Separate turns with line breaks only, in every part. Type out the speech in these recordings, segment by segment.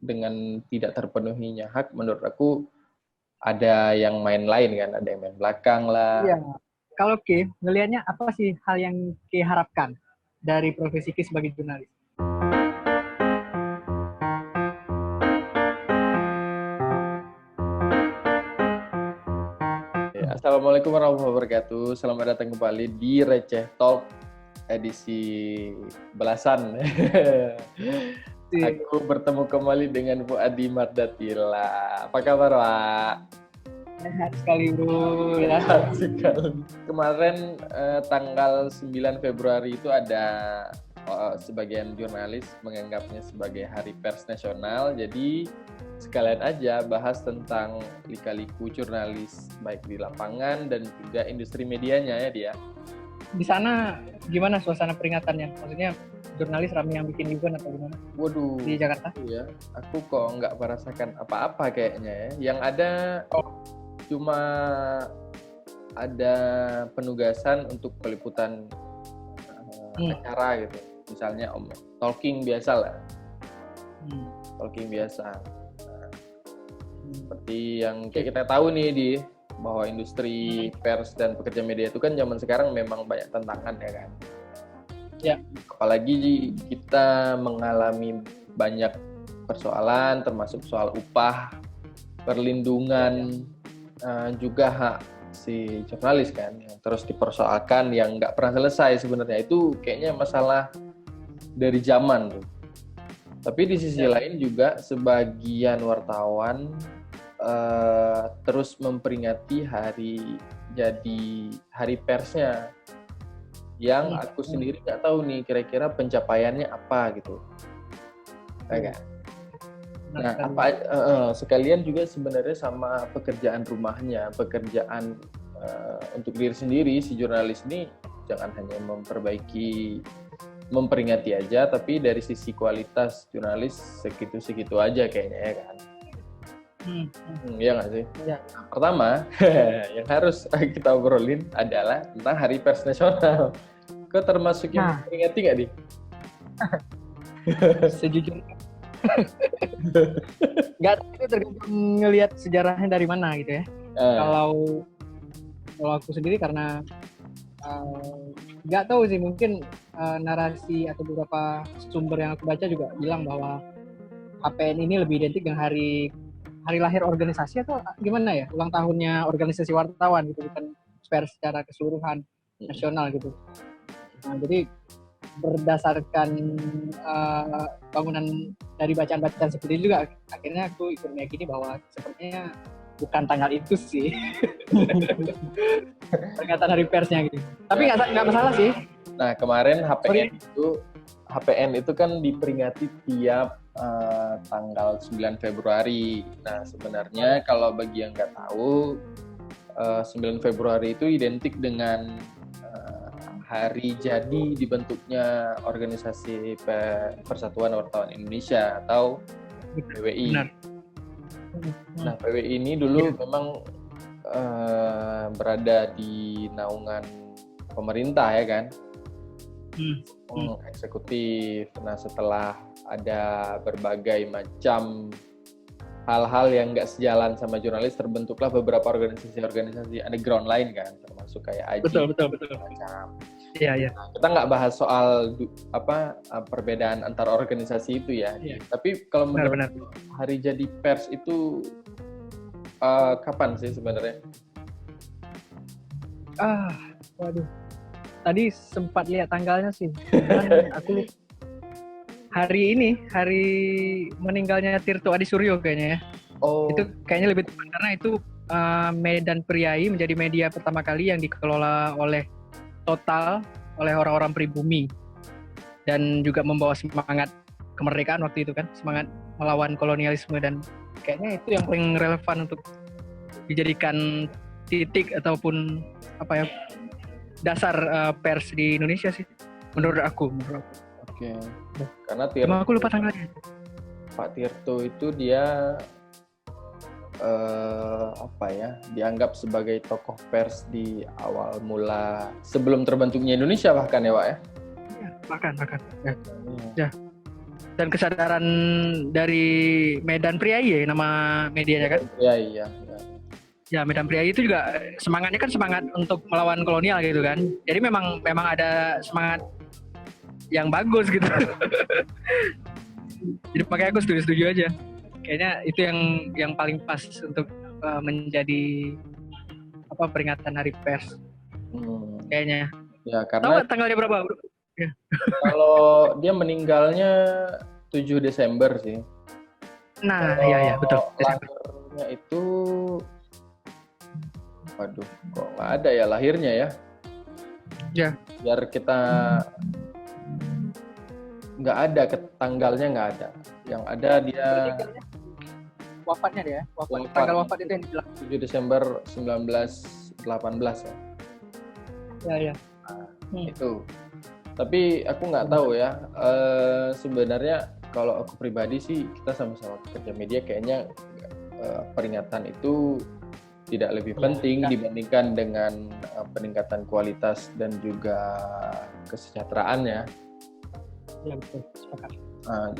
dengan tidak terpenuhinya hak, menurut aku ada yang main lain kan, ada yang main belakang lah.
Iya. Kalau Ki, ngelihatnya apa sih hal yang Ki harapkan dari profesi Ki sebagai jurnalis?
Ya, Assalamualaikum warahmatullahi wabarakatuh. Selamat datang kembali di Receh Talk edisi belasan. Aku bertemu kembali dengan Bu Adi Mardatila. Apa kabar, Pak?
Sehat sekali bro ya.
Sehat sekali. Kemarin tanggal 9 Februari itu ada sebagian jurnalis menganggapnya sebagai Hari Pers Nasional. Jadi sekalian aja bahas tentang lika-liku jurnalis baik di lapangan dan juga industri medianya ya dia.
Di sana gimana suasana peringatannya? Maksudnya jurnalis ramai yang bikin event atau gimana?
Waduh.
Di Jakarta?
Ya, aku kok nggak merasakan apa-apa kayaknya ya. Yang ada cuma ada penugasan untuk peliputan acara gitu. Misalnya talking biasa lah. Talking biasa. Seperti yang kayak kita tahu nih di bahwa industri pers dan pekerja media itu kan zaman sekarang memang banyak tantangan ya kan.
Ya.
Apalagi kita mengalami banyak persoalan termasuk soal upah, perlindungan, juga hak si jurnalis kan yang terus dipersoalkan yang nggak pernah selesai sebenarnya. Itu kayaknya masalah dari zaman tuh. Tapi di sisi lain juga sebagian wartawan terus memperingati hari persnya yang aku sendiri nggak tahu nih kira-kira pencapaiannya apa gitu. Nah, sekalian juga sebenarnya sama pekerjaan rumahnya, pekerjaan untuk diri sendiri si jurnalis ini jangan hanya memperingati aja, tapi dari sisi kualitas jurnalis segitu aja kayaknya ya kan. Iya nggak sih?
Ya.
Pertama, yang harus kita obrolin adalah tentang Hari Pers Nasional. Kau termasuk yang memperingati nggak, Di?
Sejujurnya nggak, itu tergantung ngelihat sejarahnya dari mana gitu ya. Kalau aku sendiri karena nggak tahu sih, mungkin narasi atau beberapa sumber yang aku baca juga bilang bahwa HPN ini lebih identik dengan hari lahir organisasi atau gimana ya, ulang tahunnya organisasi wartawan gitu, bukan pers secara keseluruhan nasional gitu. Nah, jadi berdasarkan bangunan dari bacaan-bacaan seperti itu juga akhirnya aku ikut meyakini bahwa sepertinya bukan tanggal itu sih peringatan hari persnya gitu. Tapi nggak masalah sih.
Nah, kemarin HPN itu kan diperingati tiap tanggal 9 Februari. Nah, sebenarnya kalau bagi yang nggak tahu, 9 Februari itu identik dengan hari jadi dibentuknya Organisasi Persatuan Wartawan Indonesia atau PWI.
Benar.
Nah, PWI ini dulu memang berada di naungan pemerintah ya kan, eksekutif. Nah, setelah ada berbagai macam hal-hal yang nggak sejalan sama jurnalis, terbentuklah beberapa organisasi underground lain kan, termasuk kayak AJI.
Betul.
Macam.
Iya.
Nah, kita nggak bahas soal perbedaan antar organisasi itu ya. Iya. Tapi kalau menurut hari jadi pers itu kapan sih sebenarnya?
Waduh. Tadi sempat lihat tanggalnya sih. Aku hari meninggalnya Tirto Adi Suryo kayaknya ya. Itu kayaknya lebih tepat karena itu Medan Priai menjadi media pertama kali yang dikelola total oleh orang-orang pribumi dan juga membawa semangat kemerdekaan waktu itu kan, semangat melawan kolonialisme, dan kayaknya itu yang paling relevan untuk dijadikan titik ataupun dasar pers di Indonesia sih menurut aku.
Oke. Karena Tirto,
aku lupa tanggalnya.
Pak Tirto itu dia dianggap sebagai tokoh pers di awal mula sebelum terbentuknya Indonesia bahkan ya, Pak ya?
Bahkan. Ya. dan kesadaran dari Medan Priai ya nama medianya kan?
Iya.
Ya, Medan Priai itu juga semangatnya kan semangat untuk melawan kolonial gitu kan. Jadi memang ada semangat yang bagus gitu. Jadi makanya aku setuju aja. Kayaknya itu yang paling pas untuk menjadi peringatan Hari Pers. Kayaknya.
Ya, karena
tahu gak tanggalnya berapa, Bro? Ya.
Kalau dia meninggalnya 7 Desember sih.
Nah, iya betul.
Lahirnya itu waduh, kok nggak ada ya lahirnya ya?
Ya.
Biar kita nggak ada tanggalnya nggak ada. Yang ada dia
wafatnya dia. Tanggal wafat itu yang dibilang
7 Desember 1918 ya.
Ya.
Itu. Tapi aku nggak tahu ya. Sebenarnya kalau aku pribadi sih kita sama-sama kerja media kayaknya peringatan itu tidak lebih penting dibandingkan dengan peningkatan kualitas dan juga kesejahteraannya.
Ya betul, sepakat.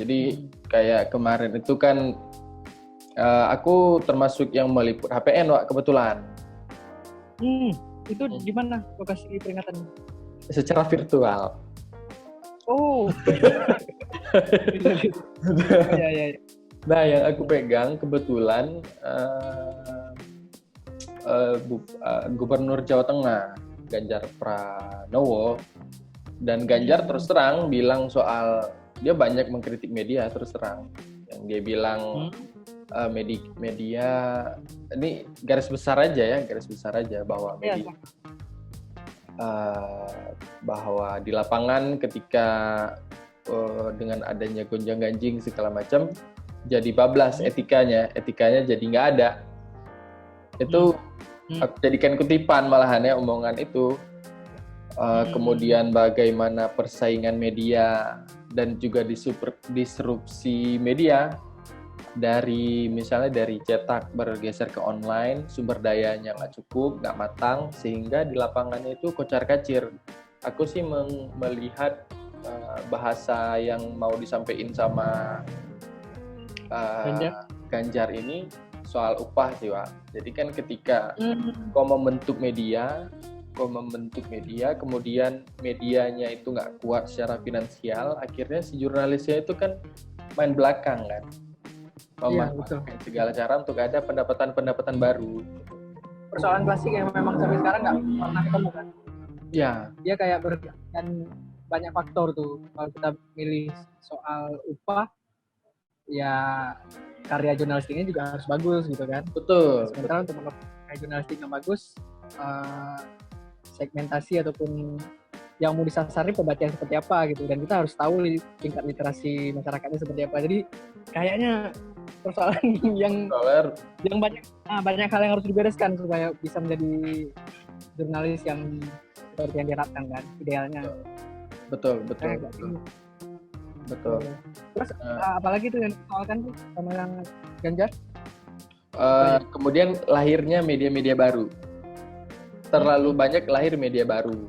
Jadi kayak kemarin itu kan aku termasuk yang meliput HPN Wak, kebetulan.
Itu gimana lokasi peringatan?
Secara virtual.
Oh. Ya.
Nah, yang aku pegang kebetulan Gubernur Jawa Tengah Ganjar Pranowo, dan Ganjar terus terang bilang soal dia banyak mengkritik media terus terang, yang dia bilang media ini garis besar aja bahwa media bahwa di lapangan ketika dengan adanya gonjang-ganjing segala macam jadi bablas etikanya jadi nggak ada. Itu aku jadikan kutipan malahan ya omongan itu. Kemudian bagaimana persaingan media dan juga disrupsi media misalnya dari cetak bergeser ke online, sumber dayanya nggak cukup, nggak matang, sehingga di lapangannya itu kocar-kacir. Aku sih melihat bahasa yang mau disampaikan sama Ganjar ini soal upah sih, Wak. Jadi kan ketika kau membentuk media, kemudian medianya itu nggak kuat secara finansial, akhirnya si jurnalisnya itu kan main belakang kan, memanfaatkan segala cara untuk ada pendapatan baru.
Persoalan klasik yang memang sampai sekarang nggak pernah ketemu kan?
Ya.
Dia kayak dan banyak faktor tuh. Kalau kita milih soal upah, ya karya jurnalistiknya juga harus bagus gitu kan?
Betul.
Sementara untuk karya jurnalistik yang bagus, segmentasi ataupun yang mau disasari pembaca seperti apa gitu, dan kita harus tahu tingkat literasi masyarakatnya seperti apa. Jadi kayaknya persoalan yang banyak hal yang harus dibereskan supaya bisa menjadi jurnalis yang seperti yang diharapkan kan idealnya.
Betul.
Terus apalagi tuh yang disoalkan tuh sama yang Ganjar?
Kemudian lahirnya media-media baru. Terlalu banyak lahir media baru.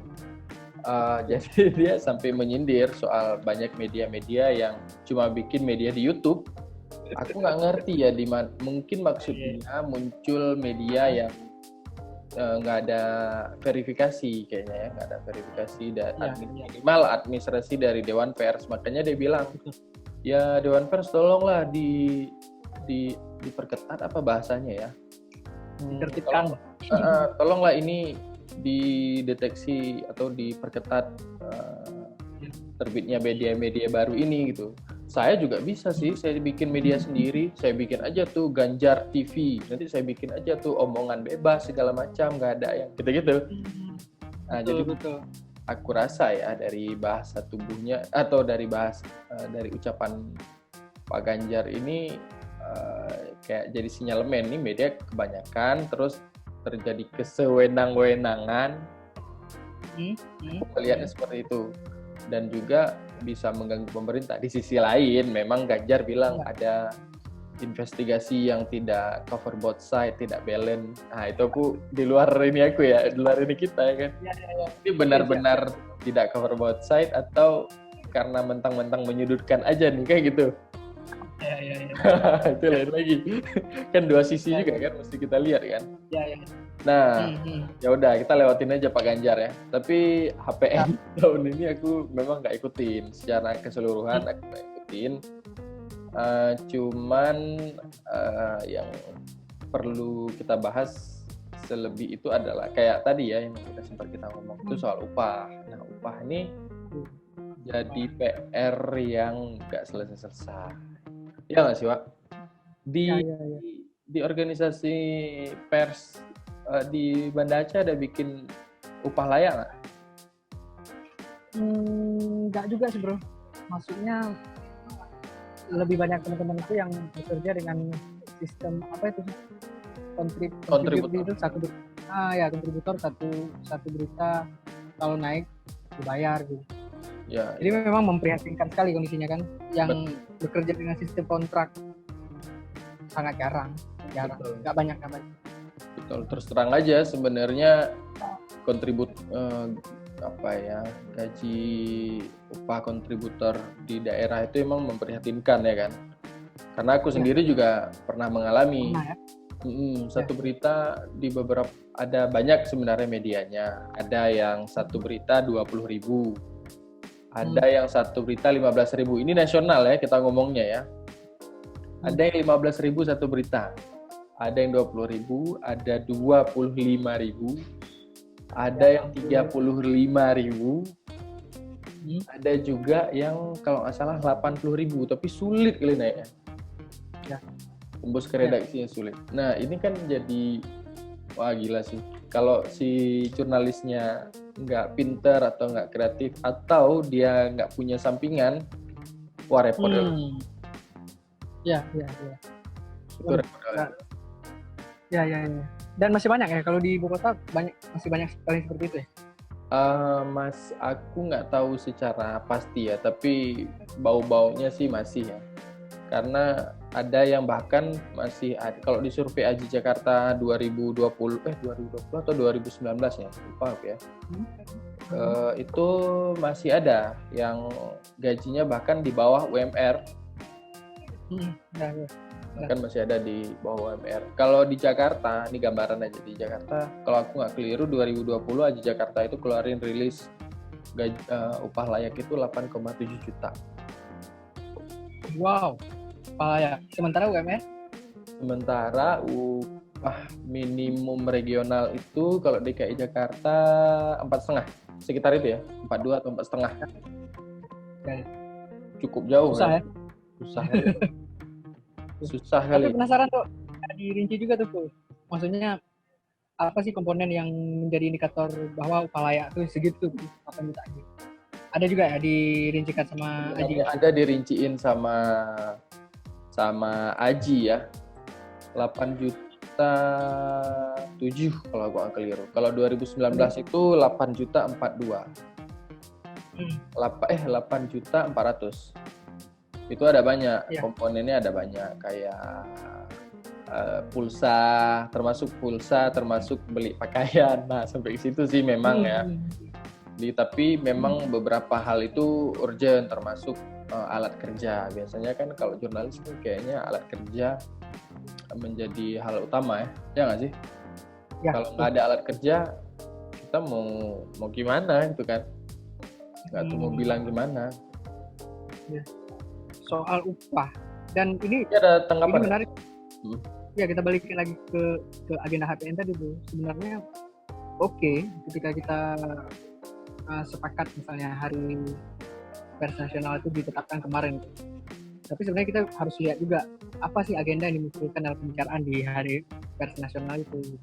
Jadi dia sampai menyindir soal banyak media-media yang cuma bikin media di YouTube. Aku nggak ngerti ya mungkin maksudnya muncul media yang nggak ada verifikasi kayaknya ya, nggak ada verifikasi dan minimal administrasi dari Dewan Pers. Makanya dia bilang ya Dewan Pers tolonglah diperketat apa bahasanya ya,
ditertibkan.
Tolonglah ini dideteksi atau diperketat terbitnya media-media baru ini gitu. Saya juga bisa sih, saya bikin media sendiri, saya bikin aja tuh Ganjar TV, nanti saya bikin aja tuh omongan bebas segala macam, nggak ada yang gitu-gitu. Nah, betul. Aku rasa ya dari bahasa tubuhnya atau dari ucapan Pak Ganjar ini kayak jadi sinyalemen nih media kebanyakan, terus terjadi kesewenang-wenangan. Aku melihatnya seperti itu, dan juga bisa mengganggu pemerintah. Di sisi lain, memang Ganjar bilang ada investigasi yang tidak cover both side, tidak balance. Nah, itu aku di luar ini kita ya kan. Ini benar-benar tidak cover both side atau karena mentang-mentang menyudutkan aja nih kayak gitu.
Ya.
Itu lain lagi. Kan dua sisi juga kan mesti kita lihat kan.
Ya.
Nah, ya udah kita lewatin aja Pak Ganjar ya. Tapi HPN tahun ini aku memang nggak ikutin secara keseluruhan, aku nggak ikutin. Cuman yang perlu kita bahas selebih itu adalah kayak tadi ya yang kita ngomong itu soal upah. Nah, upah ini jadi PR yang nggak selesai-selesai. Ya nggak sih, Wak? Di organisasi pers di Banda Aceh ada bikin upah layak nggak?
Nggak juga sih bro. Maksudnya lebih banyak teman-teman itu yang bekerja dengan sistem apa itu kontributor itu kontributor satu berita kalau naik dibayar gitu. Ya. Jadi memang memprihatinkan sekali kondisinya kan. Yang bekerja dengan sistem kontrak sangat jarang, nggak banyak.
Betul, terus terang aja sebenarnya gaji upah kontributor di daerah itu emang memprihatinkan ya kan. Karena aku sendiri juga pernah mengalami. Satu berita di beberapa, ada banyak sebenarnya medianya. Ada yang satu berita 20.000, ada yang satu berita 15.000. Ini nasional ya kita ngomongnya ya. Ada yang 15.000 satu berita, ada yang 20.000, ada 25.000, ada yang 35.000, ada juga yang kalau nggak salah 80.000, tapi sulit kali naiknya. Tembus ke redaksinya sulit. Nah ini kan jadi wah gila sih. Kalau si jurnalisnya nggak pinter atau nggak kreatif atau dia nggak punya sampingan, wah repot.
Ya.
Itu repot.
Ya. Dan masih banyak ya kalau di ibu kota masih banyak sekali seperti itu ya.
Mas, aku nggak tahu secara pasti ya, tapi bau-baunya sih masih ya. Karena ada yang bahkan masih ada, kalau di survei AJI Jakarta 2020 atau 2019 ya, lupa aku ya. Itu masih ada yang gajinya bahkan di bawah UMR. Bahkan masih ada di bawah UMR. Kalau di Jakarta, ini gambaran aja di Jakarta, kalau aku nggak keliru 2020 AJI Jakarta itu keluarin rilis upah layak itu 8,7 juta.
Wow. Ya. Sementara UMR?
Sementara upah minimum regional itu kalau DKI Jakarta 4,5, sekitar itu ya, 42 atau 4,5. Cukup jauh.
Susah kan?
Ya. Susah kali.
Tapi penasaran tuh, dirinci juga tuh. Maksudnya apa sih komponen yang menjadi indikator bahwa upah layak tuh segitu 8 juta gitu? Ada juga ya dirincikan sama AJI?
Ada dirinciin sama AJI ya, 8 juta 7 kalau aku nggak keliru. Kalau 2019 itu 8 juta 42. 8 juta 400. Itu ada banyak, komponennya ada banyak, kayak pulsa, termasuk beli pakaian. Nah, sampai ke situ sih memang ya. Tapi memang beberapa hal itu urgent, termasuk alat kerja. Biasanya kan kalau jurnalis kan kayaknya alat kerja menjadi hal utama ya nggak sih? Ya, kalau nggak ada alat kerja, kita mau gimana gitu kan? Nggak tahu mau bilang gimana.
Ya. Soal upah, dan ini
ada tanggapan
ini menarik. Ya, kita balik lagi ke agenda HPN tadi tuh. Sebenarnya oke, ketika kita sepakat misalnya hari pers nasional itu ditetapkan kemarin. Tapi sebenarnya kita harus lihat juga apa sih agenda yang dimunculkan dalam pembicaraan di hari pers nasional itu.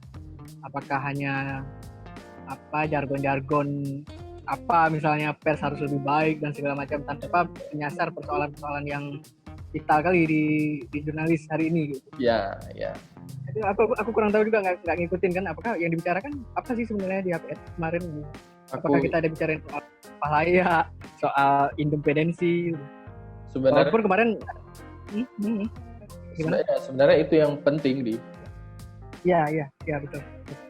Apakah hanya jargon-jargon misalnya pers harus lebih baik dan segala macam tanpa menyasar persoalan-persoalan yang vital kali di jurnalis hari ini gitu.
Ya.
Jadi aku kurang tahu juga, nggak ngikutin kan apakah yang dibicarakan apa sih sebenarnya di HPS kemarin. Apakah kita ada bicarain soal upah layak, soal independensi.
Sebenarnya
walaupun kemarin
sebenarnya itu yang penting
Iya betul.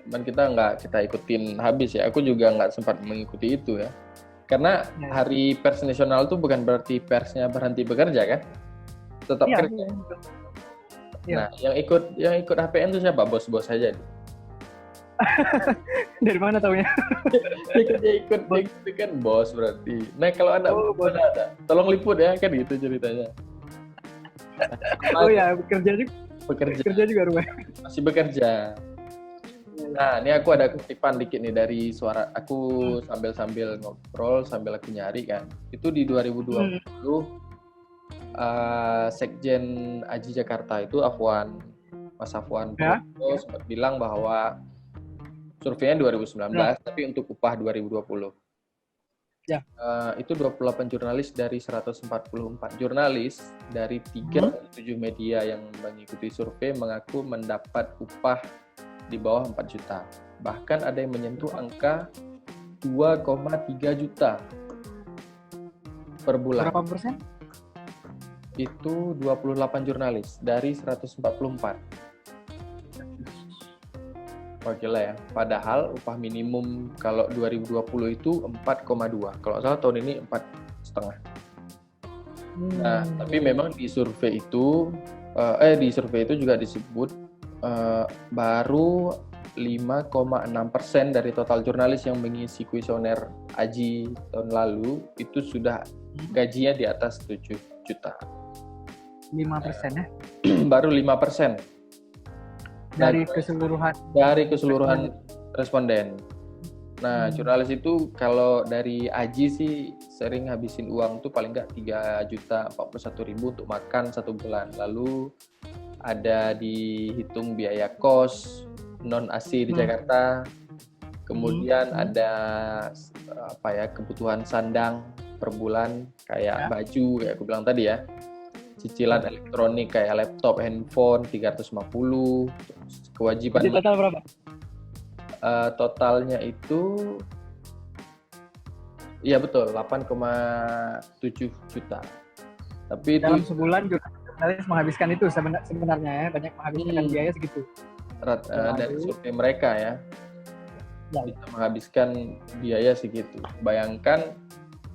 Cuman kita ikutin habis ya. Aku juga nggak sempat mengikuti itu ya. Karena Hari Pers Nasional itu bukan berarti persnya berhenti bekerja kan? Tetap kerja. Nah, yang ikut HPN itu siapa? Bos-bos aja.
Dari mana taunya?
ikut kan bos berarti. Nah, kalau anak ada, tolong liput ya, kan gitu ceritanya.
Oh ya, bekerja juga rumah.
Masih bekerja. Nah, ini aku ada kutipan dikit nih dari suara aku sambil ngobrol, sambil aku nyari kan. Itu di 2020 Sekjen Aji Jakarta itu Mas Afwan sempat bilang bahwa surveinya 2019 tapi untuk upah 2020.
Ya.
Itu 28 jurnalis dari 144 jurnalis dari 37 media yang mengikuti survei mengaku mendapat upah di bawah 4 juta. Bahkan ada yang menyentuh angka 2,3 juta per bulan.
Berapa persen?
Itu 28 jurnalis dari 144. Oke lah ya. Padahal upah minimum kalau 2020 itu 4,2. Kalau salah tahun ini 4,5. Nah, tapi memang di survei itu juga disebut baru 5,6% dari total jurnalis yang mengisi kuesioner Aji tahun lalu itu sudah gajinya di atas 7 juta.
5% ya?
Baru 5%.
Dari
keseluruhan responden. Nah, jurnalis itu kalau dari Aji sih sering habisin uang tuh paling nggak 3.041.000 untuk makan satu bulan. Lalu ada dihitung biaya kos non AC di Jakarta. Kemudian ada kebutuhan sandang per bulan kayak baju kayak aku bilang tadi ya. Cicilan elektronik kayak laptop, handphone 350. Kewajiban
total berapa?
Totalnya itu iya betul 8,7 juta. Tapi
dalam
itu
sebulan juga jurnalis menghabiskan itu sebenarnya ya, banyak menghabiskan biaya segitu.
Dari survei mereka ya. Bisa menghabiskan biaya segitu. Bayangkan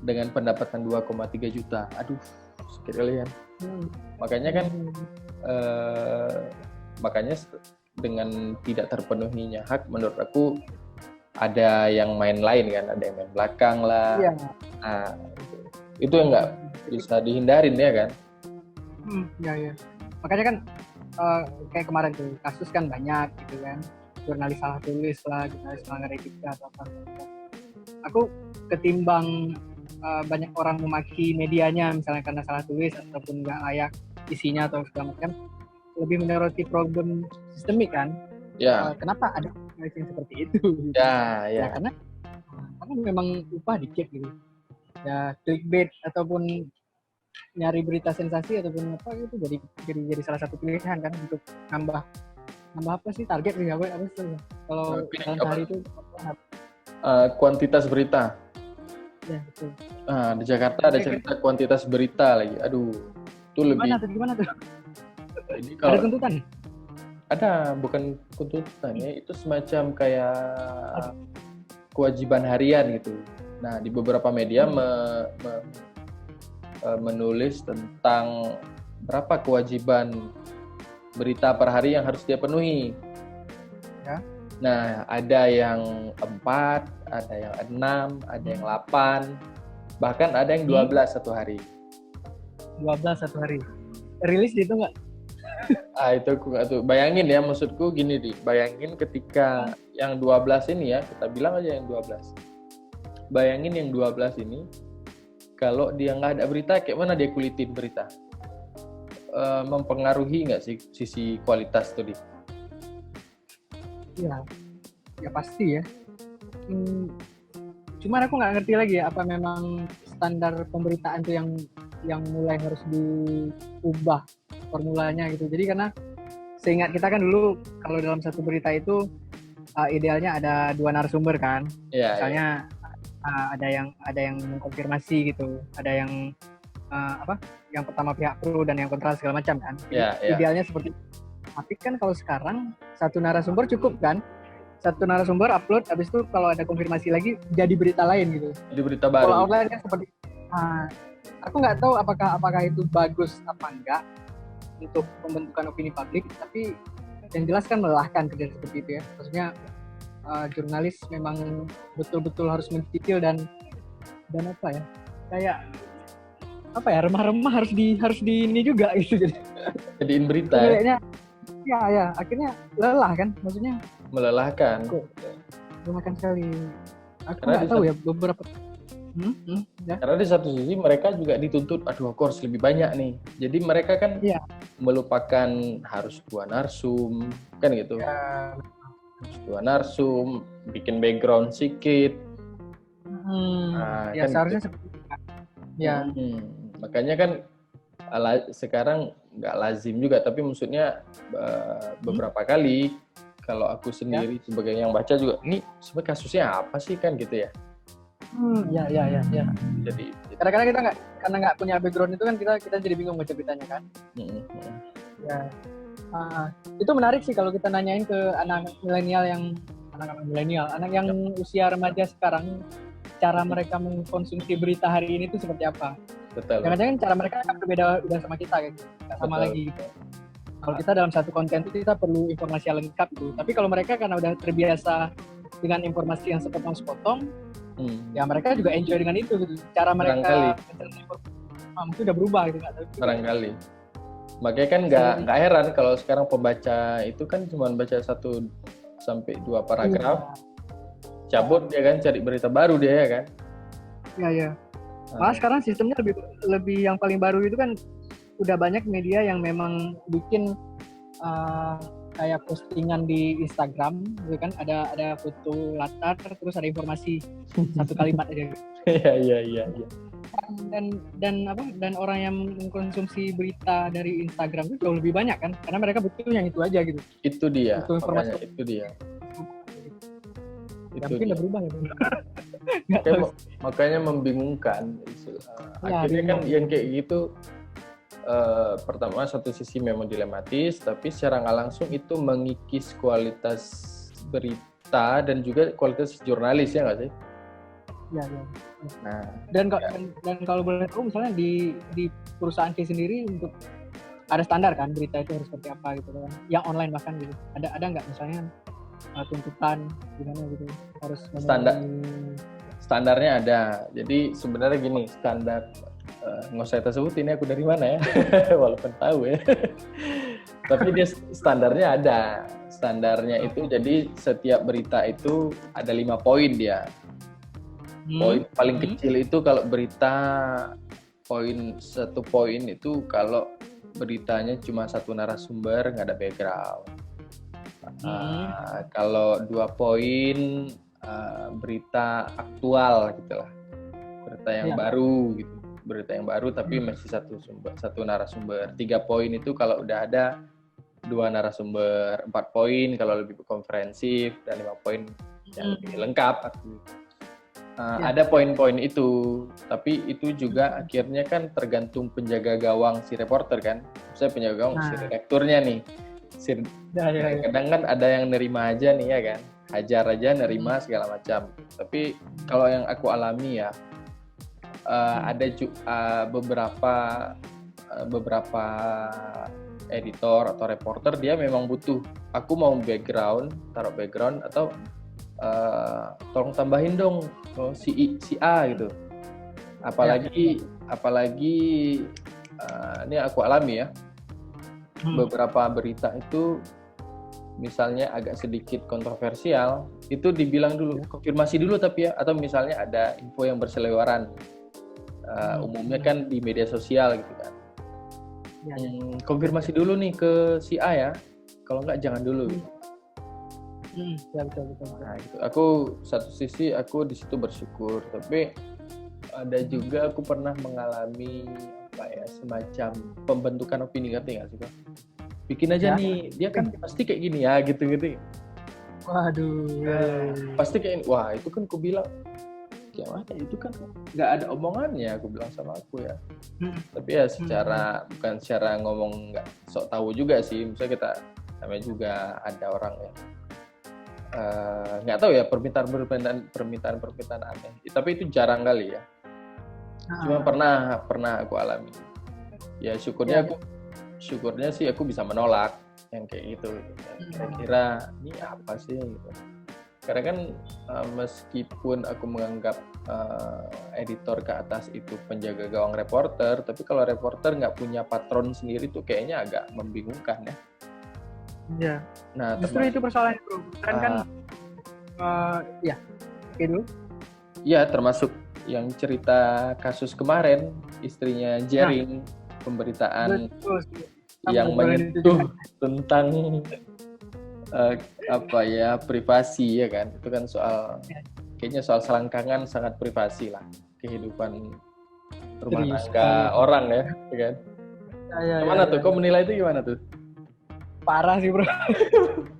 dengan pendapatan 2,3 juta. Aduh, sedikit kali kan. Makanya kan makanya dengan tidak terpenuhinya hak menurut aku ada yang main lain kan, ada yang main belakang lah.
Iya.
Nah, itu yang nggak bisa dihindarin ya kan.
Ya. Makanya kan kayak kemarin tuh kasus kan banyak gitu kan, jurnalis salah tulis lah, jurnalis melanggar etika atau apa. Aku ketimbang banyak orang memaki medianya misalnya karena salah tulis ataupun nggak layak isinya atau segala macam, lebih menyoroti problem sistemik kan. Kenapa ada yang seperti itu gitu. Ya karena memang upah dikit gitu ya, clickbait ataupun nyari berita sensasi ataupun apa itu jadi salah satu pilihan kan untuk nambah apa sih target sih apa sih kalau dalam sehari itu
kuantitas berita.
Ya, betul.
Di Jakarta ada cerita kuantitas berita lagi. Aduh, itu lebih.
Gimana tuh?
Jadi kalau
ada tuntutan?
Ada, bukan tuntutan ya. Itu semacam kayak kewajiban harian gitu. Nah, di beberapa media menulis tentang berapa kewajiban berita per hari yang harus dia penuhi. Ya. Nah, ada yang 4, ada yang 6, ada yang 8, bahkan ada yang 12 satu hari.
12 satu hari. Rilis gitu nggak?
Itu aku nggak tahu. Bayangin ya, maksudku gini nih. Bayangin ketika yang 12 ini ya, kita bilang aja yang 12. Bayangin yang 12 ini, kalau dia nggak ada berita, kayak mana dia kulitin berita? Mempengaruhi nggak sih sisi kualitas tuh, Dik?
Ya pasti ya. Cuman aku nggak ngerti lagi ya, apa memang standar pemberitaan tuh yang mulai harus diubah formulanya gitu. Jadi karena seingat kita kan dulu kalau dalam satu berita itu idealnya ada 2 narasumber kan. Misalnya ada yang mengkonfirmasi gitu, ada yang yang pertama pihak pro dan yang kontra segala macam kan. Idealnya seperti itu. Tapi kan kalau sekarang 1 narasumber cukup kan, satu narasumber upload, habis itu kalau ada konfirmasi lagi jadi berita lain gitu.
Jadi berita baru.
Kalau outline kan seperti, aku nggak tahu apakah itu bagus apa enggak untuk pembentukan opini publik, tapi yang jelas kan melelahkan kerja seperti itu ya. Maksudnya jurnalis memang betul-betul harus mencicil dan apa ya, kayak apa ya, remah-remah harus di ini juga gitu.
Jadiin berita.
Kayaknya ya akhirnya lelah kan, maksudnya
melelahkan.
Melelahkan sekali. Aku nggak tahu ya beberapa. Ya.
Karena di satu sisi mereka juga dituntut, aduh aku harus lebih banyak nih. Jadi mereka kan melupakan harus 2 narsum, kan gitu.
Ya.
Harus 2 narsum, bikin background sedikit.
Ya
kan
seharusnya
gitu.
seperti itu. Ya.
Makanya kan sekarang nggak lazim juga, tapi maksudnya beberapa kali kalau aku sendiri sebagai yang baca juga, ini sebenarnya kasusnya apa sih kan gitu ya.
Ya.
Jadi
Kadang-kadang kita nggak punya background itu kan kita jadi bingung baca beritanya kan. Ya. Itu menarik sih kalau kita nanyain ke anak milenial anak yang usia remaja sekarang, cara mereka mengkonsumsi berita hari ini tuh seperti apa.
Betul.
Jangan-jangan cara mereka kan berbeda udah sama kita gitu, nggak sama lagi gitu. Kalau kita dalam satu konten itu kita perlu informasi yang lengkap gitu. Tapi kalau mereka karena udah terbiasa dengan informasi yang sepotong-sepotong, ya mereka juga enjoy dengan itu gitu. Cara mereka mungkin udah berubah gitu, nggak tahu.
Barangkali. Makanya kan nggak heran kalau sekarang pembaca itu kan cuma baca 1 sampai 2 paragraf, cabut dia kan, cari berita baru dia ya kan.
Iya. Malah sekarang sistemnya lebih yang paling baru itu kan udah banyak media yang memang bikin kayak postingan di Instagram gitu kan, ada foto latar terus ada informasi 1 kalimat aja.
Iya.
Dan orang yang mengkonsumsi berita dari Instagram itu jauh lebih banyak kan, karena mereka butuh yang itu aja gitu.
Itu dia.
Itu informasi.
Itu dia.
Ya, mungkin udah berubah ya.
Makanya membingungkan. Akhirnya kan yang kayak gitu, pertama satu sisi memang dilematis, tapi secara nggak langsung itu mengikis kualitas berita dan juga kualitas jurnalis, ya nggak sih?
Ya.
Nah,
dan kalau boleh tahu misalnya di perusahaan K sendiri untuk ada standar kan berita itu harus seperti apa gitu kan, yang online bahkan gitu, ada nggak misalnya tuntutan gimana gitu, harus
standarnya ada. Jadi sebenarnya gini, standar nggak usah kita sebut ini aku dari mana ya walaupun tahu ya tapi dia standarnya ada. Standarnya itu jadi setiap berita itu ada 5 poin dia. Poin paling kecil itu kalau berita, poin 1 poin itu kalau beritanya cuma 1 narasumber, nggak ada background. Kalau 2 poin berita aktual gitulah, berita yang baru gitu, berita yang baru tapi masih 1 narasumber. 3 poin itu kalau udah ada 2 narasumber. 4 poin kalau lebih komprehensif, dan 5 poin yang lebih lengkap. Ada poin-poin itu, tapi itu juga akhirnya kan tergantung penjaga gawang si reporter kan. Misalnya penjaga gawang si redakturnya nih. Kadang kan ada yang nerima aja nih ya kan, hajar aja, nerima segala macam. Tapi kalau yang aku alami ya, ada beberapa editor atau reporter dia memang butuh, aku mau background, taruh background atau tolong tambahin dong si A gitu. Apalagi ini aku alami ya. Beberapa berita itu misalnya agak sedikit kontroversial, itu dibilang dulu, konfirmasi dulu tapi ya, atau misalnya ada info yang berseliweran. Umumnya kan di media sosial gitu kan. Konfirmasi dulu nih ke si A ya. Kalau enggak jangan dulu.
Ya betul.
Nah, gitu. Aku satu sisi aku di situ bersyukur, tapi ada juga aku pernah mengalami semacam pembentukan opini, ngerti nggak sih Pak? Bikin aja nih, dia kan pasti kayak gini ya, gitu-gitu.
Waduh.
Pasti kayak, wah itu kan aku bilang, gimana? Itu kan nggak ada omongannya, aku bilang sama aku ya. Tapi ya bukan secara ngomong nggak sok tahu juga sih. Misalnya kita namanya juga ada orang ya nggak tahu ya permintaan aneh. Tapi itu jarang kali ya. Cuma pernah aku alami. Ya syukurnya sih aku bisa menolak yang kayak gitu. Kira-kira ini apa sih gitu. Karena kan meskipun aku menganggap editor ke atas itu penjaga gawang reporter, tapi kalau reporter nggak punya patron sendiri tuh kayaknya agak membingungkan ya.
Iya. Nah, justru itu persoalannya bro. Kan ya, oke dulu.
Iya, termasuk yang cerita kasus kemarin istrinya Jering, pemberitaan yang menyentuh tentang privasi ya kan. Itu kan kayaknya soal selangkangan sangat privasi lah, kehidupan rumah tangga orang ya kan. Gimana tuh? Kau menilai itu gimana tuh?
Parah sih bro.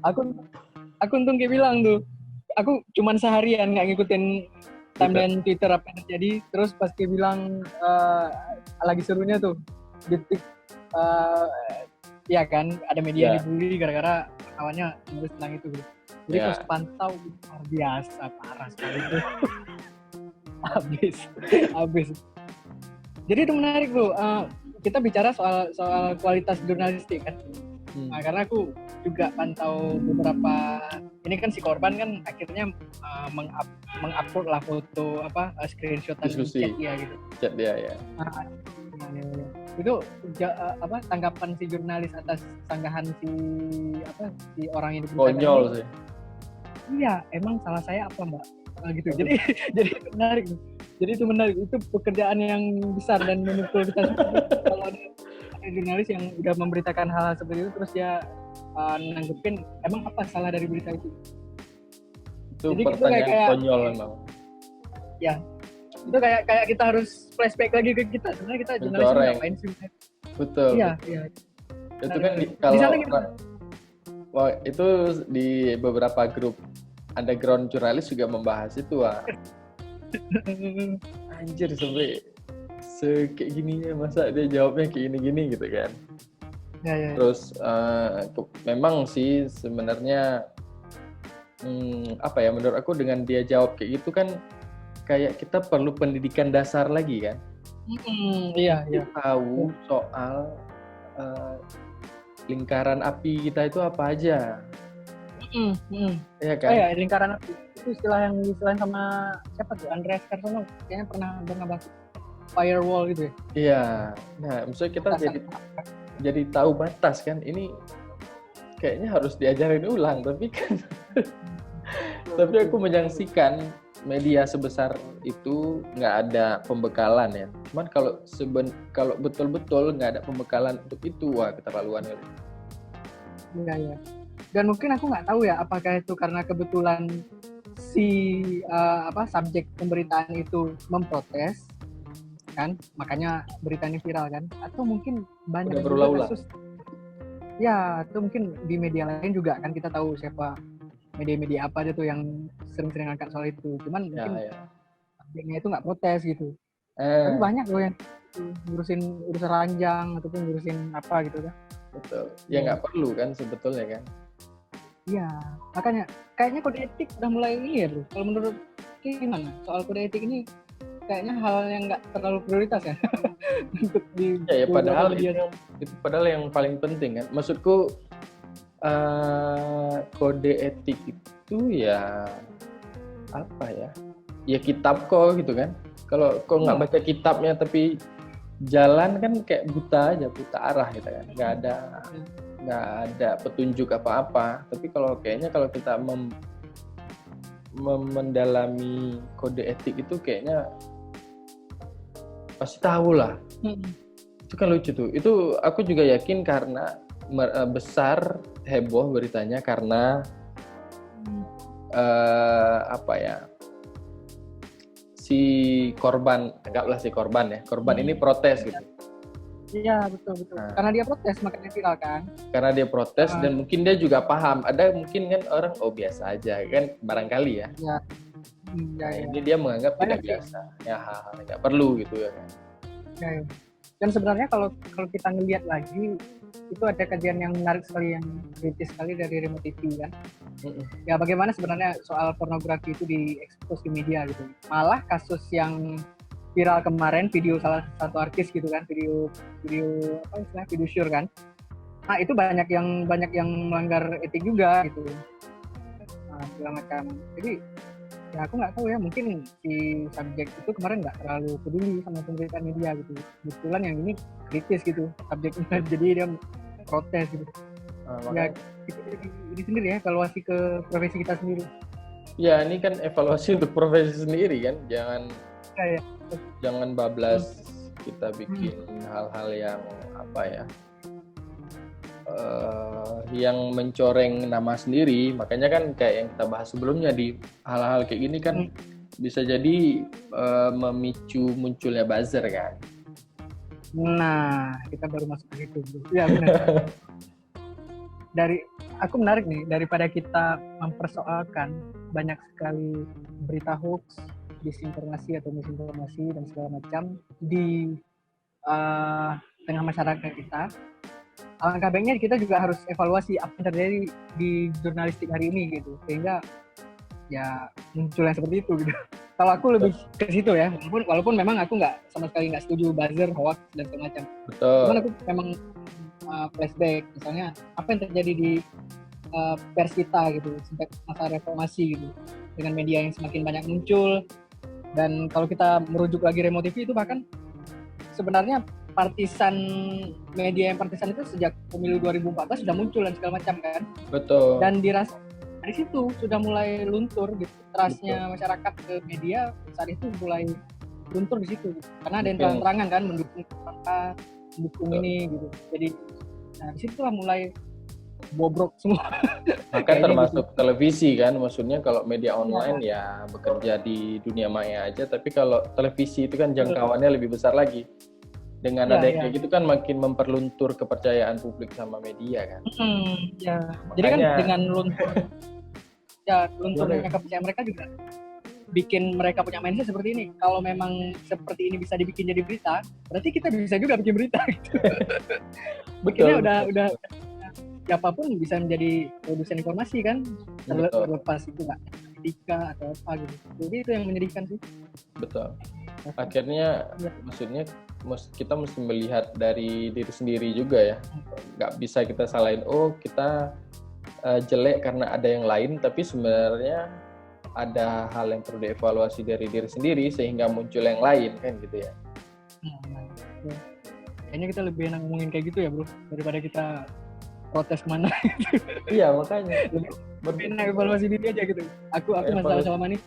aku untung kayak bilang tuh, aku cuman seharian nggak ngikutin timeline Twitter apa yang terjadi, terus pas dia bilang lagi serunya tuh detik ya kan ada media yang dibully gara-gara kawannya nulis tentang itu gitu. Jadi terus pantau luar biasa, parah sekali itu. habis. Jadi itu menarik bro. Kita bicara soal kualitas jurnalistik kan. Nah, karena aku juga pantau beberapa, ini kan si korban kan akhirnya mengupload lah foto screenshotan chat dia gitu.
Chat dia ya.
Itu tanggapan si jurnalis atas sanggahan si orang yang diberitakan.
Konyol sih.
Iya, emang salah saya apa mbak? Gitu. Jadi itu menarik. Jadi itu menarik. Itu pekerjaan yang besar dan memukul kita. Kalau ada jurnalis yang udah memberitakan hal seperti itu terus dia nanggepin emang apa salah dari berita itu.
Itu jadi pertanyaan kayak konyol emang.
Ya. Itu kayak kita harus flashback lagi ke kita. Sebenarnya kita jurnalis ngapain sih?
Betul.
Iya.
Itu kan kalau itu di beberapa grup underground jurnalis juga membahas itu anjir sampai kayak gini ya, masa dia jawabnya kayak gini gitu kan.
Ya.
Terus memang sih sebenarnya menurut aku dengan dia jawab kayak gitu kan kayak kita perlu pendidikan dasar lagi kan.
Iya.
Tahu soal lingkaran api kita itu apa aja. Iya kan?
Lingkaran api itu istilah yang diselain sama siapa tuh? Andreas Carsono kayaknya pernah bahas firewall gitu ya.
Iya. Nah, maksudnya kita jadi tahu batas kan. Ini kayaknya harus diajarin ulang, tapi kan tapi aku menyaksikan media sebesar itu nggak ada pembekalan ya. Cuman kalau betul-betul nggak ada pembekalan untuk itu, wah keterlaluan kali.
Iya. Dan mungkin aku nggak tahu ya apakah itu karena kebetulan si subjek pemberitaan itu memprotes kan, makanya berita ini viral kan, atau mungkin banyak kasus ya, atau mungkin di media lain juga kan, kita tahu siapa media-media apa aja tuh yang sering-sering angkat soal itu, cuman mungkin subjeknya itu nggak protes gitu. Tapi banyak loh yang ngurusin urusan ranjang ataupun ngurusin apa gitu kan.
Betul. Ya nggak perlu kan sebetulnya kan.
Iya, makanya kayaknya kode etik udah mulai ini ya loh. Kalau menurut gimana soal kode etik ini? Kayaknya hal yang nggak terlalu prioritas ya untuk di.
Ya padahal yang paling penting kan. Maksudku kode etik itu ya apa ya? Ya kitab kok gitu kan. Kalau kau nggak baca kitabnya tapi jalan kan kayak buta arah gitu kan. Nggak ada petunjuk apa-apa. Tapi kalau kita mendalami kode etik itu kayaknya pasti tahu lah. Itu kan lucu tuh. Itu aku juga yakin karena besar heboh beritanya karena si korban, anggaplah si korban ya. Korban ini protes gitu.
Iya, betul. Nah, karena dia protes makanya viral kan.
Karena dia protes dan mungkin dia juga paham. Ada mungkin kan orang biasa aja kan, barangkali ya.
Iya.
Ini dia menganggap tidak biasa. Ya hal-hal nggak perlu gitu ya kan.
Ya. Dan sebenarnya kalau kita ngelihat lagi, itu ada kajian yang menarik sekali, yang kritis sekali dari Remote TV kan. Ya bagaimana sebenarnya soal pornografi itu diekspos di media gitu. Malah kasus yang viral kemarin, video salah satu artis gitu kan, video apa istilahnya, video syur kan. Nah itu banyak yang melanggar etik juga gitu. Nah, segala macam. Jadi ya aku nggak tahu ya, mungkin si subjek itu kemarin nggak terlalu peduli sama pemberitaan media gitu. Kebetulan yang ini kritis gitu subjeknya, jadi dia protes gitu. Ya ini sendiri ya, evaluasi ke profesi kita sendiri.
Ya ini kan evaluasi untuk profesi sendiri kan, jangan bablas kita bikin hal-hal yang apa ya, yang mencoreng nama sendiri. Makanya kan kayak yang kita bahas sebelumnya, di hal-hal kayak gini kan bisa jadi memicu munculnya buzzer kan.
Nah, kita baru masuk ke situ. Ya benar. Aku menarik nih, daripada kita mempersoalkan banyak sekali berita hoax, disinformasi atau misinformasi dan segala macam di tengah masyarakat kita, alangkah baiknya kita juga harus evaluasi apa yang terjadi di jurnalistik hari ini gitu, sehingga ya muncul yang seperti itu gitu. Kalau aku lebih ke situ ya, walaupun memang aku sama sekali nggak setuju buzzer, hoax dan segala macam. Cuman aku memang flashback, misalnya apa yang terjadi di pers kita gitu sampai masa reformasi gitu, dengan media yang semakin banyak muncul. Dan kalau kita merujuk lagi Remote TV, itu bahkan sebenarnya media yang partisan itu sejak pemilu 2014 sudah muncul dan segala macam kan.
Betul.
Dan dirasa dari situ sudah mulai luntur gitu, trustnya masyarakat ke media saat itu mulai luntur di situ gitu. Karena ada yang terang-terangan kan mendukung ini gitu. Jadi di situlah mulai bobrok semua.
Maka termasuk gitu. Televisi kan, maksudnya kalau media online ya bekerja di dunia maya aja, tapi kalau televisi itu kan jangkauannya lebih besar lagi. Dengan ada kayak gitu kan makin memperluntur kepercayaan publik sama media kan.
Jadi kan dengan lunturnya kepercayaan mereka juga bikin mereka punya mindset seperti ini. Kalau memang seperti ini bisa dibikin jadi berita, berarti kita bisa juga bikin berita gitu. Bikinnya udah siapapun bisa menjadi produsen informasi kan, terlepas itu nggak etika atau apa gitu. Jadi itu yang menyedihkan sih.
Betul. Akhirnya maksudnya kita mesti melihat dari diri sendiri juga ya. Nggak bisa kita salahin, kita jelek karena ada yang lain, tapi sebenarnya ada hal yang perlu dievaluasi dari diri sendiri sehingga muncul yang lain kan gitu ya.
Kayaknya kita lebih enak ngomongin kayak gitu ya bro, daripada kita protes kemana.
Iya makanya
lebih enak evaluasi diri aja gitu. Aku masalah selama ini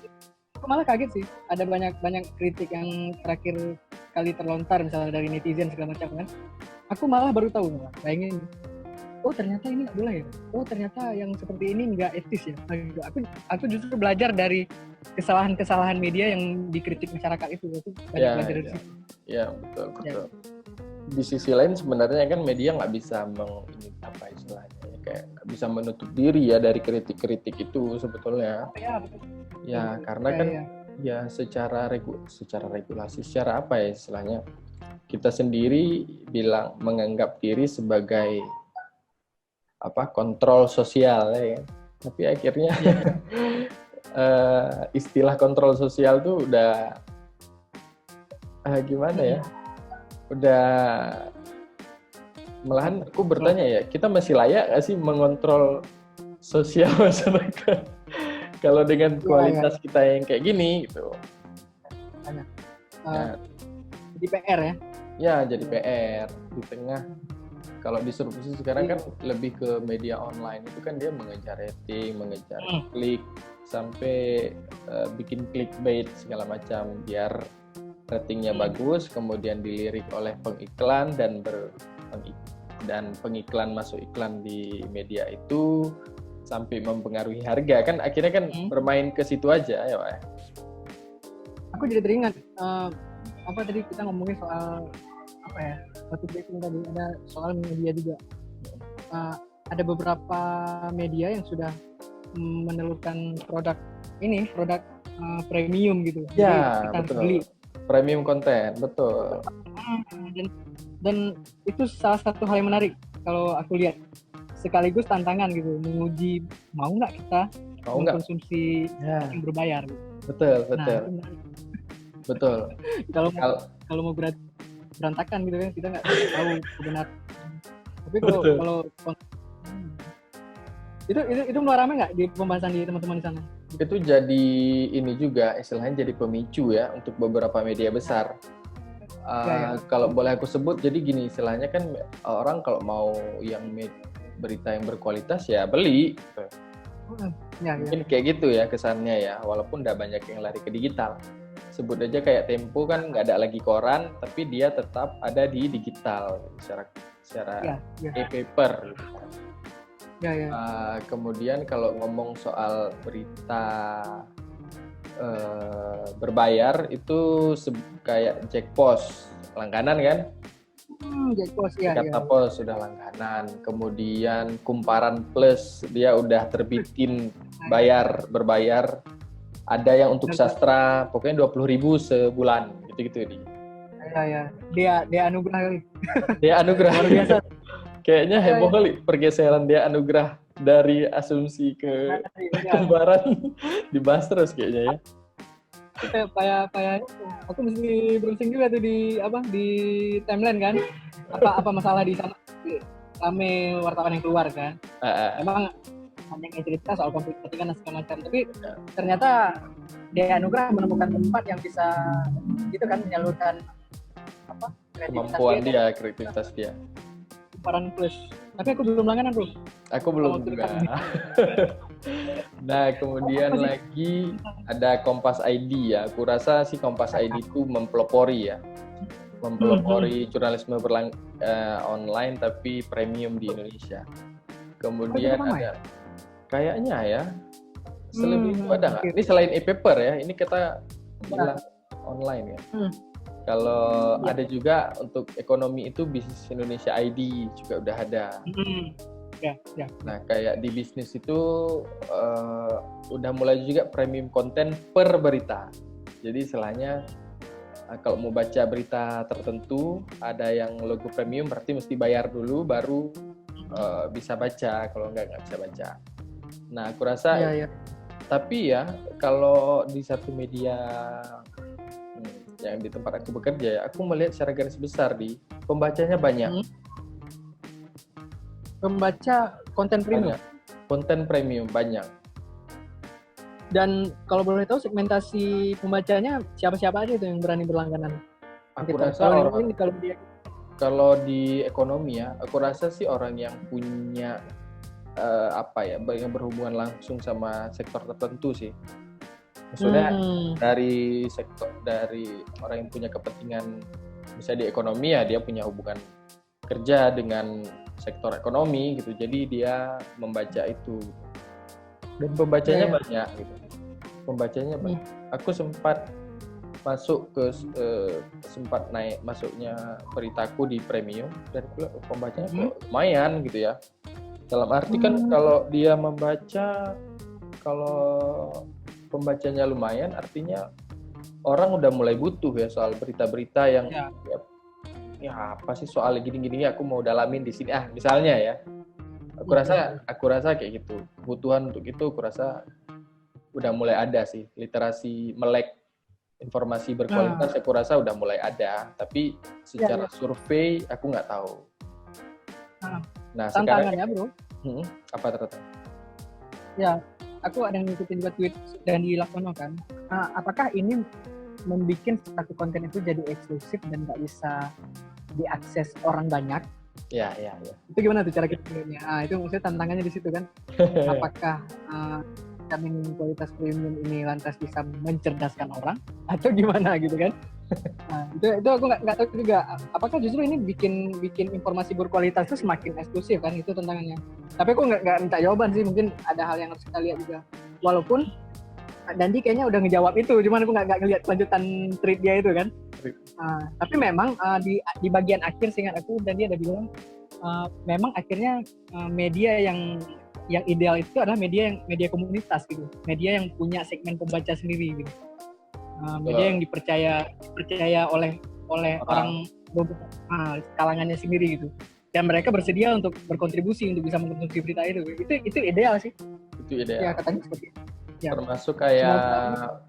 aku malah kaget sih, ada banyak kritik yang terakhir kali terlontar misalnya dari netizen segala macam kan. Aku malah baru tahu, bayangin, ternyata ini nggak boleh ya, ternyata yang seperti ini nggak etis ya. Aku justru belajar dari kesalahan media yang dikritik masyarakat itu. Aku belajar dari situ.
Ya betul. Di sisi lain sebenarnya kan media nggak bisa kayak nggak bisa menutup diri ya dari kritik-kritik itu sebetulnya. Ya karena kan ya secara regulasi, secara apa ya istilahnya, kita sendiri menganggap diri sebagai kontrol sosial ya. Tapi akhirnya istilah kontrol sosial tuh udah gimana ya? Udah malahan aku bertanya ya, kita masih layak nggak sih mengontrol sosial masyarakat kalau dengan kualitas kita yang kayak gini gitu?
Jadi PR ya?
Ya jadi PR di tengah. Kalau distribusi sekarang kan lebih ke media online itu kan dia mengejar rating, mengejar klik, sampai bikin clickbait segala macam biar ratingnya bagus, kemudian dilirik oleh pengiklan dan pengiklan masuk iklan di media itu sampai mempengaruhi harga kan, akhirnya kan bermain ke situ aja ya Pak.
Aku jadi teringat tadi kita ngomongin soal waktu briefing tadi ada soal media juga. Ada beberapa media yang sudah menelurkan produk premium gitu.
Ya, betul. Beli premium konten, betul.
Dan itu salah satu hal yang menarik kalau aku lihat, sekaligus tantangan gitu, menguji mau nggak kita mengkonsumsi yang berbayar gitu.
Betul. Betul.
Kalau mau berantakan gitu kan, kita nggak tahu kebenaran. Tapi kalau itu mulai ramai nggak di pembahasan di teman-teman di sana?
Itu jadi ini juga istilahnya jadi pemicu ya untuk beberapa media besar. Kalau boleh aku sebut, jadi gini istilahnya kan, orang kalau mau yang berita yang berkualitas ya beli. Mungkin kayak gitu ya kesannya ya, walaupun udah banyak yang lari ke digital. Sebut aja kayak Tempo kan nggak ada lagi koran, tapi dia tetap ada di digital secara e-paper. Kemudian kalau ngomong soal berita berbayar itu kayak Jackpost langganan kan?
Jackpost ya.
Jakarta Post sudah langganan. Kemudian Kumparan Plus dia udah terbitin berbayar. Ada yang untuk sastra pokoknya 20.000 sebulan gitu-gitu nih.
Dia anugerah kali.
Dia anugerah
luar biasa.
Kayaknya heboh kali pergeseran dia anugerah dari Asumsi ke Kumparan dibahas terus kayaknya ya.
Kayak aku mesti browsing juga tuh di timeline kan, apa masalah di sana, rame wartawan yang keluar kan. Emang banyak yang cerita soal konflik kepentingan dan segala macam, tapi ternyata dia anugerah menemukan tempat yang bisa gitu kan, menyalurkan
kemampuan kreativitas dia.
Kumparan Plus. Tapi aku belum langganan, bro.
Aku belum juga. Nah, kemudian lagi ada Kompas ID ya. Aku rasa sih Kompas ID itu mempelopori jurnalisme online tapi premium di Indonesia. Kemudian ada kayaknya ya. Selebih itu ada nggak? Ini selain e-paper ya. Ini kita bilang online ya. Kalau ada juga untuk ekonomi itu Bisnis Indonesia ID juga udah ada. Nah, kayak di bisnis itu udah mulai juga premium konten per berita. Jadi istilahnya kalau mau baca berita tertentu ada yang logo premium berarti mesti bayar dulu baru bisa baca. Kalau nggak bisa baca. Nah, aku rasa tapi ya kalau di satu media yang di tempat aku bekerja ya, aku melihat secara garis besar pembacanya banyak. Pembaca konten premium. Konten premium banyak.
Dan kalau boleh tahu segmentasi pembacanya siapa-siapa aja itu yang berani berlangganan?
Aku rasa kalau di ekonomi ya, aku rasa sih orang yang punya yang berhubungan langsung sama sektor tertentu sih. Maksudnya dari orang yang punya kepentingan bisa di ekonomi ya, dia punya hubungan kerja dengan sektor ekonomi gitu, jadi dia membaca itu dan pembacanya banyak gitu. Aku sempat masuknya beritaku di premium dan pembacanya kok lumayan gitu ya. Dalam arti kan kalau dia membaca, kalau pembacanya lumayan artinya orang udah mulai butuh ya soal berita-berita yang ya apa sih soal gini-gini aku mau dalamin di sini misalnya ya. Aku rasa kayak gitu. Kebutuhan untuk itu aku rasa udah mulai ada sih. Literasi melek informasi berkualitas aku rasa udah mulai ada, tapi secara survei aku nggak tahu. Nah,
tantangannya bro.
Apa ternyata?
Ya, aku ada ngikutin juga tweet dan di Laksono kan. Apakah ini membuat satu konten itu jadi eksklusif dan nggak bisa diakses orang banyak?
Ya.
Itu gimana tuh cara kita pilihnya? Itu maksudnya tantangannya di situ kan. Apakah vitamin kualitas premium ini lantas bisa mencerdaskan orang atau gimana gitu kan? Itu aku nggak tahu juga. Apakah justru ini bikin informasi berkualitas itu semakin eksklusif kan? Itu tantangannya. Tapi aku nggak minta jawaban sih. Mungkin ada hal yang harus kita lihat juga. Walaupun Dandi kayaknya udah ngejawab itu, cuman aku nggak ngelihat kelanjutan tweet dia itu kan. Tapi memang di bagian akhir seingat aku Dandi ada bilang memang akhirnya media yang ideal itu adalah media komunitas gitu, media yang punya segmen pembaca sendiri gitu. Media yang dipercaya oleh orang beberapa kalangannya sendiri gitu. Dan mereka bersedia untuk berkontribusi untuk bisa mengkonsumsi berita itu. Itu ideal sih.
Itu ideal.
Ya katanya seperti itu. Ya.
Termasuk kayak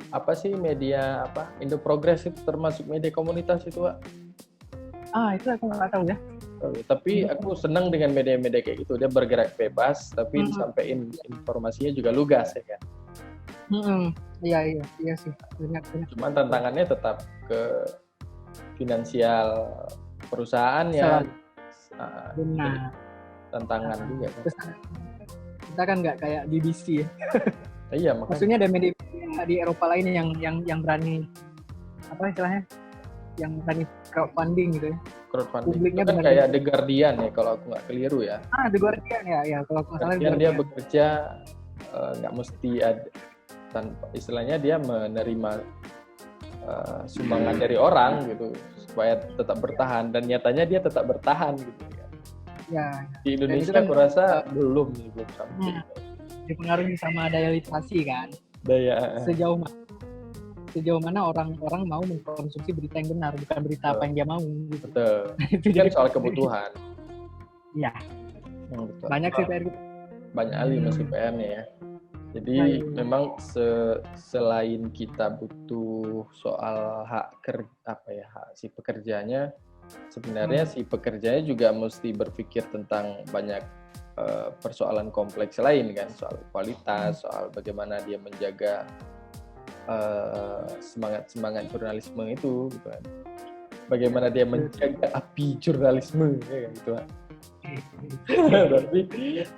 apa sih media apa Indo Progress itu termasuk media komunitas itu, Pak?
Itu aku nggak tahu ya.
Tapi aku senang dengan media-media kayak gitu, dia bergerak bebas tapi disampaikan informasinya juga lugas ya kan.
Iya sih, banyak.
Cuman tantangannya tetap ke finansial perusahaan ya.
Benar.
Tantangan juga kan.
Kita kan nggak kayak BBC ya.
Iya, makanya.
Maksudnya ada media di Eropa lain yang berani apa istilahnya? Yang berani crowdfunding gitu ya.
Crowdfunding.
Publiknya
itu kan kayak The Guardian ya kalau aku nggak keliru ya.
The Guardian ya kalau aku nggak salah.
Dia bekerja nggak mesti ada istilahnya dia menerima sumbangan dari orang gitu supaya tetap bertahan dan nyatanya dia tetap bertahan gitu ya. Ya. Di Indonesia aku rasa belum sampai.
Dipengaruhi sama daya literasi kan. Sejauh mana orang-orang mau mengkonsumsi berita yang benar, bukan berita apa yang dia mau. Gitu.
Betul. Itu kan soal kebutuhan.
Iya. Banyak sih PR.
Banyak kali masih PR-nya ya. Jadi memang selain kita butuh soal hak si pekerjanya, sebenarnya si pekerjanya juga mesti berpikir tentang banyak persoalan kompleks lain kan, soal kualitas, soal bagaimana dia menjaga semangat jurnalisme itu gitu kan. Bagaimana dia menjaga api jurnalisme ya gitu kan.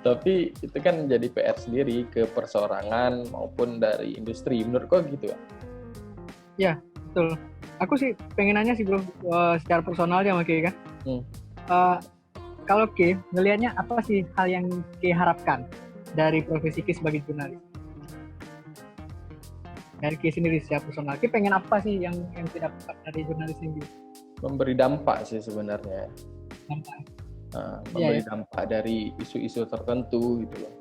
tapi itu kan jadi PR sendiri ke perseorangan maupun dari industri menurutku gitu ya.
Ya, betul. Aku sih pengen nanya sih bro, secara personal ya Ki kan. Kalau Ki ngelihatnya apa sih hal yang Ki harapkan dari profesi Ki sebagai jurnalis? Dari Ki sendiri secara personal, Ki pengen apa sih yang tidak dapat dari jurnalis ini?
Memberi dampak sih sebenarnya. Memberi dampak dari isu-isu tertentu gitu loh.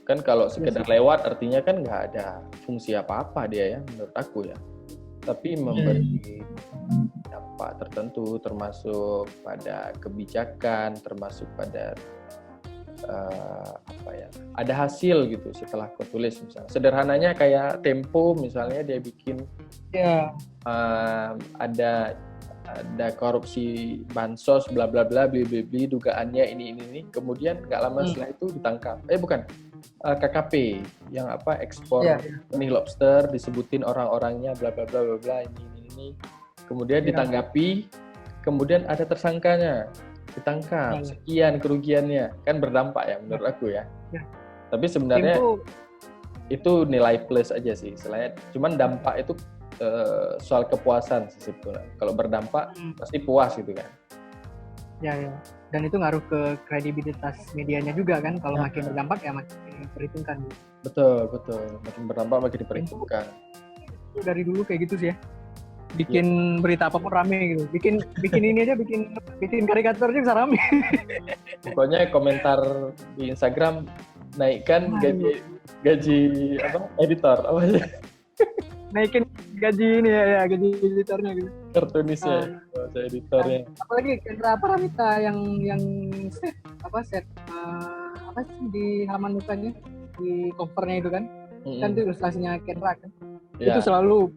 Kan kalau sekedar lewat artinya kan nggak ada fungsi apa-apa dia ya menurut aku ya. Tapi memberi dampak tertentu termasuk pada kebijakan, termasuk pada ada hasil gitu setelah kau tulis misalnya. Sederhananya kayak Tempo misalnya dia bikin ada korupsi bansos bla bla bla beli dugaannya ini kemudian nggak lama setelah itu ditangkap KKP yang ekspor benih lobster disebutin orang-orangnya bla bla bla bla bla ini kemudian ditanggapi kemudian ada tersangkanya ditangkap sekian kerugiannya kan berdampak ya menurut aku ya. Tapi sebenarnya itu nilai plus aja sih selain cuman dampak itu soal kepuasan sih sebetulnya. Kalau berdampak pasti puas gitu kan.
Ya. Dan itu ngaruh ke kredibilitas medianya juga kan. Kalau makin berdampak ya makin diperhitungkan. Gitu.
Betul. Makin berdampak makin diperhitungkan.
Itu dari dulu kayak gitu sih ya. Bikin berita apapun rame gitu. Bikin ini aja bikin karikatur aja bisa rame.
Pokoknya komentar di Instagram naikkan gaji editor apa aja.
Naikin gaji ini ya gaji editornya gitu.
Kartunisnya, editornya.
Apalagi Kendra Paramita yang set di halaman mukanya di covernya itu kan. Kan itu ilustrasinya Kendra kan. Itu selalu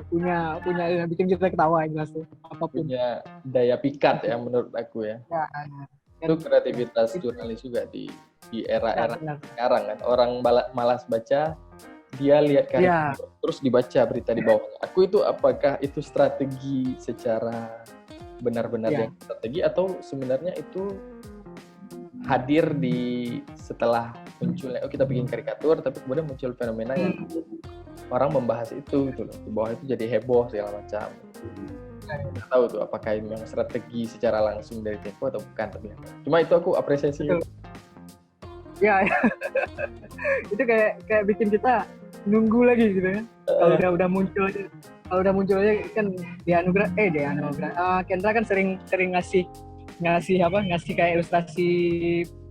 punya bikin kita ketawa jelas tuh apapun.
Punya daya pikat ya menurut aku ya. Itu kreativitas jurnalis juga di era-era sekarang kan. Orang malas baca dia lihat terus dibaca berita di bawahnya. Aku itu apakah itu strategi secara benar-benar yang strategi atau sebenarnya itu hadir di setelah munculnya kita bikin karikatur tapi kemudian muncul fenomena yang orang membahas itu gitu loh. Di bawah itu jadi heboh segala macam. Nggak tahu tuh apakah ini memang strategi secara langsung dari Tempo atau bukan tapi cuma itu aku apresiasi.
Ya. Itu kayak bikin kita nunggu lagi gitu ya. Kalau udah muncul aja kan dianugerah Kendra kan sering ngasih kayak ilustrasi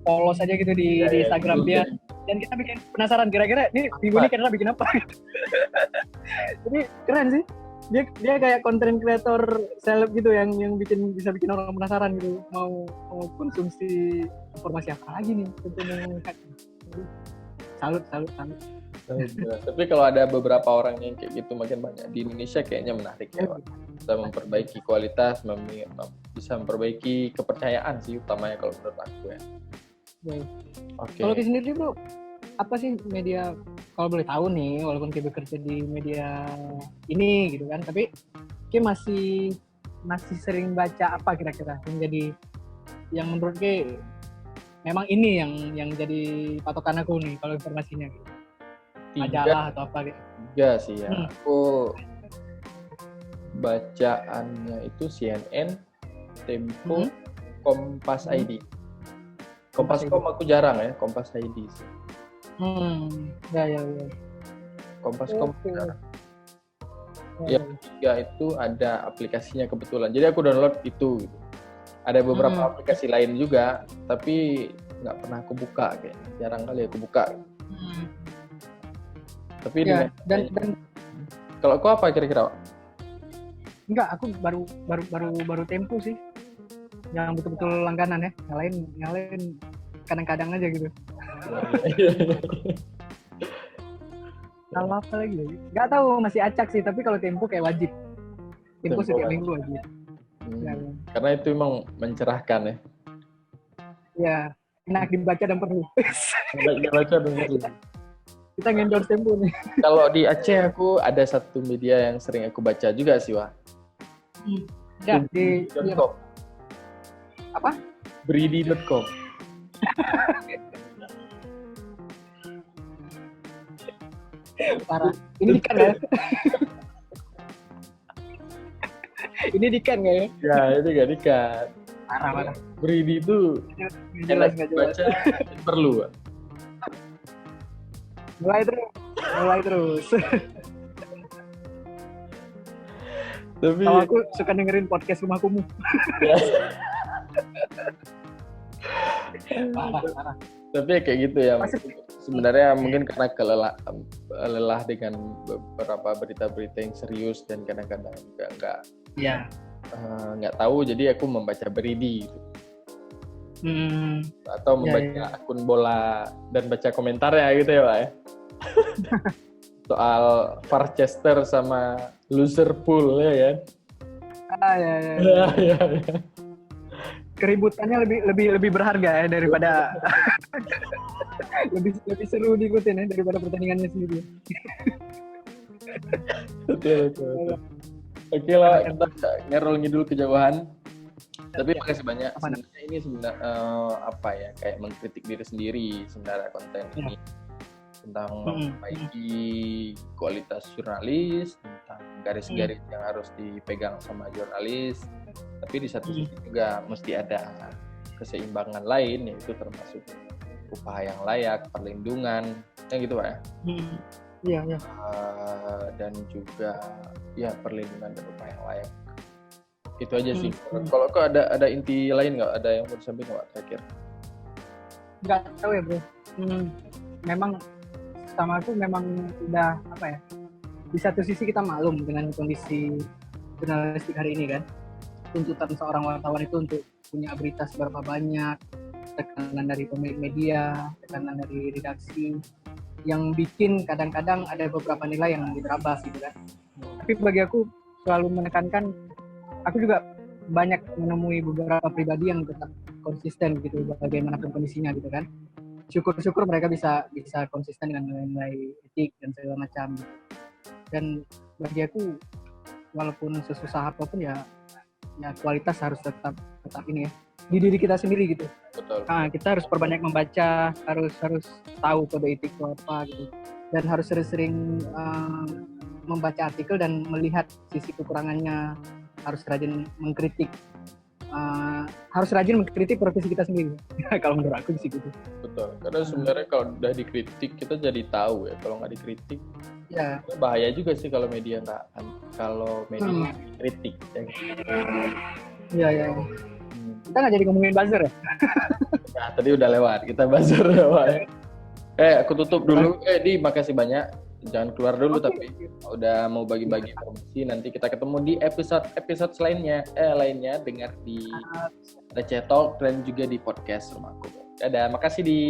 polos aja gitu di Instagram dia. Dan kita bikin penasaran kira-kira ini minggu ini Kendra bikin apa. Jadi keren sih. dia kayak konten kreator seleb gitu yang bisa bikin orang penasaran gitu mau konsumsi informasi apa lagi nih untuk mengangkat. Salut.
Tapi kalau ada beberapa orang yang kayak gitu makin banyak di Indonesia kayaknya menarik ya, Pak. Bisa memperbaiki kualitas, bisa memperbaiki kepercayaan sih utamanya kalau menurut aku ya.
Okay. Kalau di sendiri bro, apa sih media, kalau boleh tahu nih, walaupun kita bekerja di media ini gitu kan, tapi kita masih sering baca apa kira-kira yang menurut kita memang ini yang jadi patokan aku nih kalau informasinya gitu. Majalah atau apa gitu.
Tiga sih ya. Aku bacaannya itu CNN, Tempo, Kompas ID. Kompas.com aku jarang ya, Kompas ID sih.
Ya.
Kompas.com jarang. Yang tiga itu ada aplikasinya kebetulan. Jadi aku download itu gitu. Ada beberapa aplikasi lain juga, tapi nggak pernah aku buka kayaknya. Jarang kali aku buka. Tapi
ya, dan
kalau kau apa kira-kira, Pak?
Enggak, aku baru Tempo sih. Yang betul-betul langganan ya. Yang lain kadang-kadang aja gitu. Kalau apa lagi? Enggak tahu, masih acak sih, tapi kalau Tempo kayak wajib. Tempo setiap minggu wajib.
Ya. Karena itu memang mencerahkan ya.
Ya, enak dibaca dan perlu.
Enak dibaca dan perlu.
Kita ngendorse Tempo nih.
Kalau di Aceh aku ada satu media yang sering aku baca juga sih, Wak.
Ya, di
.com.
Apa?
Bridi.com.
Parah. Ini dikan ya? Ini dikan nggak ya?
Ya, itu nggak dikan.
Parah.
Bridi itu
jelas nggak jelas.
Baca perlu, Wak.
Mulai terus.
Tapi
kalau aku suka dengerin podcast Rumah Kumuh. Parah.
Tapi kayak gitu ya. Sebenarnya mungkin karena lelah dengan beberapa berita-berita yang serius dan kadang-kadang juga nggak tahu, jadi aku membaca Bridi gitu. Atau membaca akun bola dan baca komentarnya gitu ya, Pak ya. Soal Farchester sama Liverpool ya kan.
Ya. Keributannya lebih berharga ya daripada lebih seru diikutin ya daripada pertandingannya sendiri.
Betul. Oke lah, kita ngerol ngidul kejauhan. Tapi makasih banyak. Sebenarnya ini kayak mengkritik diri sendiri sebenarnya konten ini. Tentang memperbaiki kualitas jurnalis, tentang garis-garis yang harus dipegang sama jurnalis. Tapi di satu sisi juga mesti ada keseimbangan lain, yaitu termasuk upah yang layak, perlindungan, gitu Pak ya.
Iya.
Dan juga ya perlindungan dan upah yang layak. Itu aja sih. Kalau kok ada inti lain nggak? Ada yang mau disampaikan nggak terakhir?
Nggak tahu ya bro. Memang sama aku memang udah di satu sisi kita maklum dengan kondisi jurnalistik hari ini kan. Tuntutan seorang wartawan itu untuk punya berita seberapa banyak, tekanan dari pemilik media, tekanan dari redaksi, yang bikin kadang-kadang ada beberapa nilai yang diterabas gitu kan. Tapi bagi aku selalu menekankan, aku juga banyak menemui beberapa pribadi yang tetap konsisten gitu bagaimanapun kondisinya gitu kan. Syukur-syukur mereka bisa konsisten dengan nilai-nilai etik dan segala macam. Dan bagi aku walaupun sesusah apapun ya kualitas harus tetap ini ya di diri kita sendiri gitu.
Betul.
Nah, kita harus perbanyak membaca, harus tahu kode etik itu apa gitu, dan harus sering-sering membaca artikel dan melihat sisi kekurangannya. Harus rajin mengkritik, profesi kita sendiri. Kalau menurut aku sih gitu.
Betul. Karena sebenarnya kalau udah dikritik kita jadi tahu ya. Kalau nggak dikritik,
ya
bahaya juga sih kalau media kritik.
Iya. Kita nggak jadi ngomongin buzzer ya?
Nah, tadi udah lewat. Kita buzzer ya, Pak. Aku tutup dulu. Di makasih banyak jangan keluar dulu,
Oke.
tapi udah mau bagi-bagi informasi. Nanti kita ketemu di episode lainnya dengar di Receh Talk dan juga di podcast Rumahku. Dadah, makasih di